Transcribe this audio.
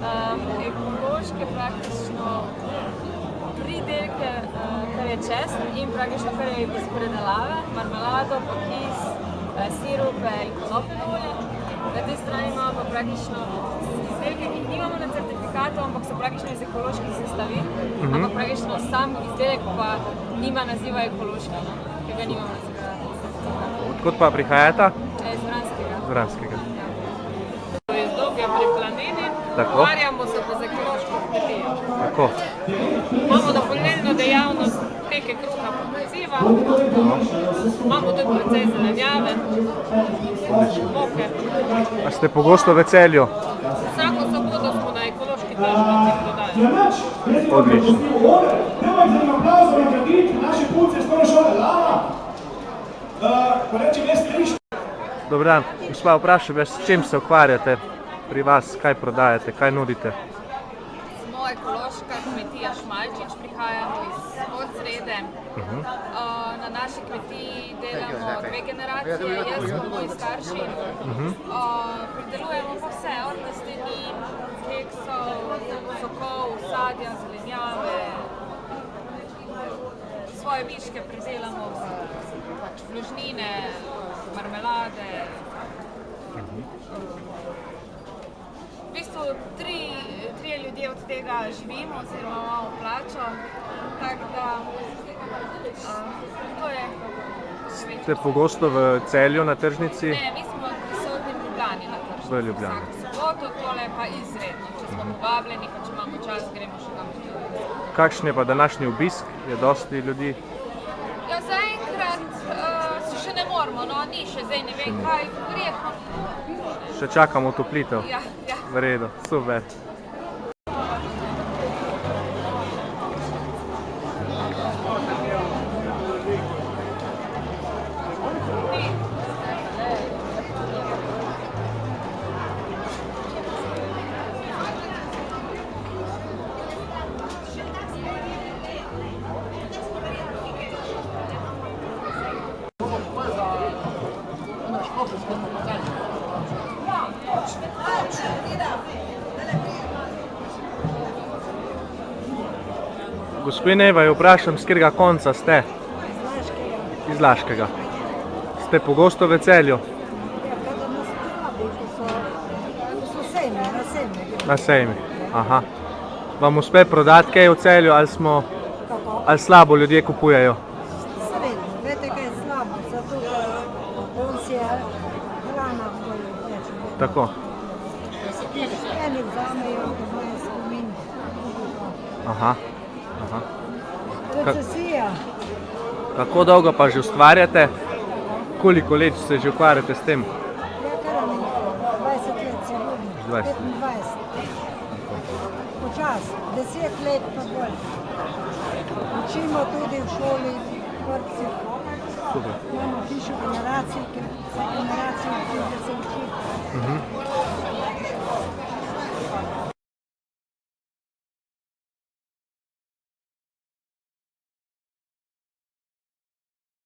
Ekološke praktično pridelke, kar je česen in praktično kar je iz predelave, marmelado, pa kis, sirupe in konopljeno olje. Na tej strani imamo pa praktično izdelke, ki jih nimamo na certifikatu, ampak so praktično iz ekoloških sestavin, ampak praktično sam izdelek pa nima naziva ekološki, ker ga nimamo na certifikatu. Odkot pa prihajata? Iz Vranskega. Z Vranskega. Iz Dobja pri Planini, ukvarjamo se pa z ekološko kmetijo. Tako. Imamo dopolnilno dejavnost peke kruha pa peciva, imamo tudi precej zelenjave, moke. A ste pogosto v Celju? Vsako soboto smo na ekološki tržnici prodajali. Odlično. Dobar dan, gospa, vprašam vas, s čim se ukvarjate pri vas, kaj prodajate, kaj nudite? Smo ekološka kmetija Šmalčič, prihajamo iz Podsrede. Na naši kmetiji delamo 2 generacije, jaz pa moji starši. Pridelujemo pa vse, od testenin, keksov, sokov, sadja, zelenjave. Svoje viške pridelamo vložnine, marmelade. V bistvu 3 ljudje od tega živimo oziroma imamo plačo, tako da to je svet. Ste pogosto v Celju na tržnici? Ne, mi smo prisotni v Ljubljani na tržnici. V Ljubljani. Vsako soboto, tole pa izredno. Če smo povabljeni, pa če imamo čas, gremo še kam tudi. Kakšen je pa današnji obisk? Je dosti ljudi? Ja, zaenkrat še ne moramo, no, ni še zdaj ne vem kaj, verjetno. Še čakamo otoplitev? Ja. V redu, super. Gospodine, vaju vprašam, s katerega konca ste? Iz Laškega. Ste pogosto v Celju? Na sejmi. Aha. Vam uspe prodati kaj v Celju ali slabo ljudje kupujejo? Srednjo, vete kaj je slabo, zato on si je hrana bolj več. Tako. Eni vzamejo, ko je spomin. Aha. Recesija. Kako dolgo pa že ustvarjate? Koliko let se že ukvarjate s tem? Ja, kar 20 let sigurno. 20. 25. Počas, 10 let pa bolj. Učimo tudi v šoli, vrtci. Super. Imamo hišo generacij, ker vse generacije tudi se uči.